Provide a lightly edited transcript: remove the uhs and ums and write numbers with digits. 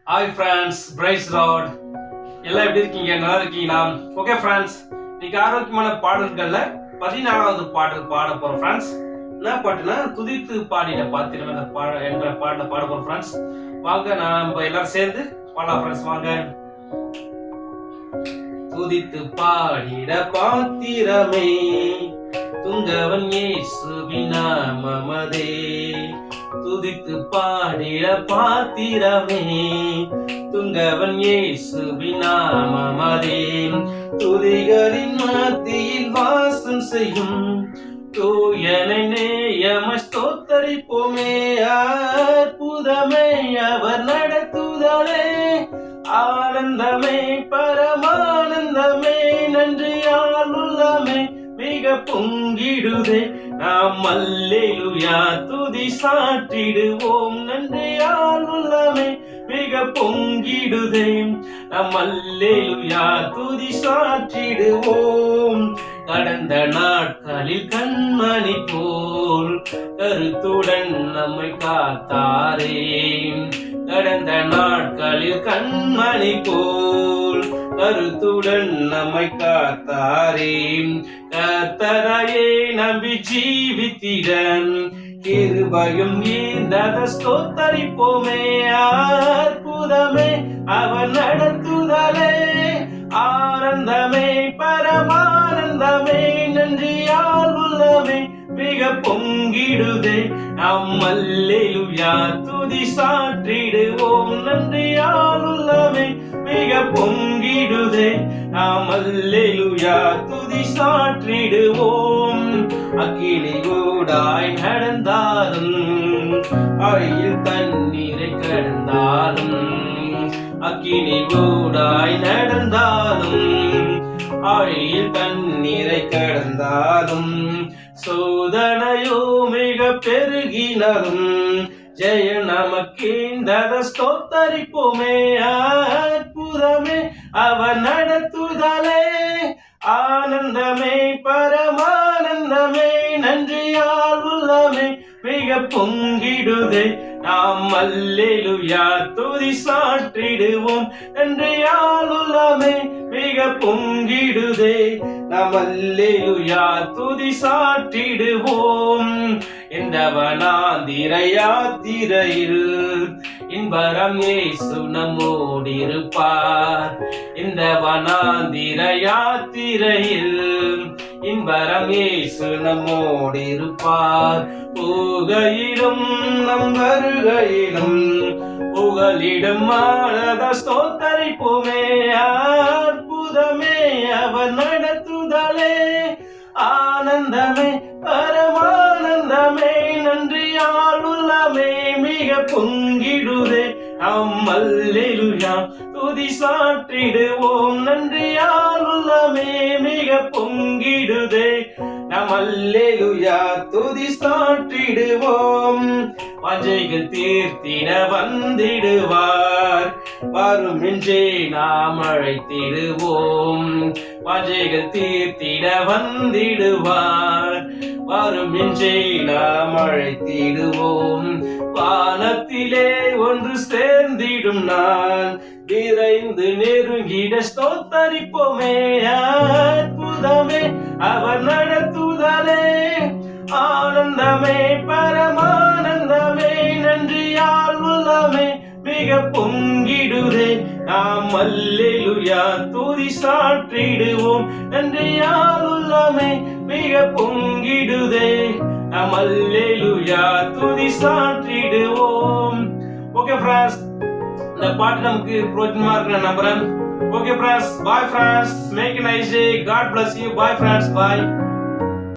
Hi friends, price Lord. எல்லாம் எப்படி இருக்கீங்க? நல்லா இருக்கீங்களா? ஓகே ஃப்ரெண்ட்ஸ், இன்னைக்கு ஆரோக்கியமான பாடல்கள்ல 14வது பாடல் பாட போறோம் ஃப்ரெண்ட்ஸ். என்ன பாட்டுனா துதித்து பாடின பாத்திரம் என்ற பாடல பாட போறோம் ஃப்ரெண்ட்ஸ். வாங்க நம்ம எல்லாரும் சேர்ந்து பாடலாம் ஃப்ரெண்ட்ஸ். வாங்க. துதித்து பாடிட பாத்திரமே துங்கவன் இயேசுவின் நாமமதே. துதித்து பாடிட பாத்திரமே துங்கவன் இயேசுவின் நாமமதே. துதிகளின் மத்தியில் வாசம் செய்யும் தூயனை நேயமாய் ஸ்தோத்தரிப்போமே. அற்புதமே அவர் நடத்துதலே, ஆனந்தமே பரமானந்தமே, நன்றியால் உள்ளமே மிக பொங்கிடுதே. நாம் அல்லேலூயா துதி சாற்றிடுவோம், நன்றியால் உள்ளமே மிக பொங்கிடுதே. நாம் அல்லேலூயா துதி சாற்றிடுவோம். கடந்த நாட்களில் கண்மணி போல் கருத்துடன் நம்மை காத்தாரே. கடந்த நாட்களில் கண்மணி போல் கருத்துடன் நம்மை காத்தாரே. கர்த்தரையே நம்பி ஜீவித்திட கிருபையும் ஈந்தத ஸ்தோத்தரிப்போமே. அற்புதமே அவர் நடத்துதலே, ஆனந்தமே பரமானந்தமே, நன்றியால் உள்ளமே மிக பொங்கிடுதே. நாம் அல்லேலூயா துதி சாற்றிடுவோம், நன்றியால் உள்ளமே மிக பொங்கிடுதே. நாம் அல்லேலூயா துதி சாற்றிடுவோம். அக்கினி ஊடாய் நடந்தாலும் ஆழியில் தண்ணீரை கடந்தாலும், அக்கினி ஊடாய் நடந்தாலும் ஆழியில் தண்ணீரை கடந்தாலும், சோதனையோ மிக பெருகினதும் ஜெய நமக்கேந்தத ஸ்தோத்தரிப்போமே. அற்புதமே அவர் நடத்துதலே, ஆனந்தமே பரமானந்தமே, நன்றியால் உள்ளமே மிக பொங்கிடுதே. நாம் அல்லேலூயா துதி சாற்றிடுவோம், நன்றியால் உள்ளமே மிக பொங்கிடுதே. நாம் அல்லேலூயா துதி சாற்றிடுவோம். இந்த வனாந்திர யாத்திரையில் இன்பரம் இயேசு நம்மோடிருப்பார். இந்த வனாந்திர யாத்திரையில் இன்பரம் இயேசு நம்மோடிருப்பார். போகையிலும் நம் வருகையிலும் புகலிடும் ஆனத ஸ்தோத்தரிப்போமே. அற்புதமே அவர் நடத்துதலே, ஆனந்தமே பரமானந்தமே, நன்றியால் உள்ளமே மிக பொங்கிடுதே. நாம் அல்லேலூயா துதி சாற்றிடுவோம், நன்றியால் உள்ளமே மிக பொங்கிடுதே. நாம் அல்லேலூயா துதி சாற்றிடுவோம். வாஞ்சைகள் தீர்த்திட வந்திடுவார், வரும் என்றே நாம் அழைத்திடுவோம். வாஞ்சைகள் தீர்த்திட வந்திடுவார், வரும் என்றே நாம் அழைத்திடுவோம். வானத்திலே ஒன்று சேர்ந்திடும் நான் விரைந்து நெருங்கிட ஸ்தோத்தரிப்போமே. அற்புதமே அவர் நடத்துதலே, ஆனந்தமே பரமானந்தமே, நன்றியால் உள்ளமே மிக பொங்கிடுதே. நாம் அல்லேலூயா துதி சாற்றிடுவோம், நன்றியால் உள்ளமே மிக பொங்கிடுதே. நாம் அல்லேலூயா துதி சாற்றிடுவோம். ஓகே ஃப்ரெண்ட்ஸ், இந்த பாட்டு நமக்கு பிரோஜனமா இருக்கு நான் நம்புறேன். Okay friends, bye friends, make a nice day. God bless you. Bye friends, bye.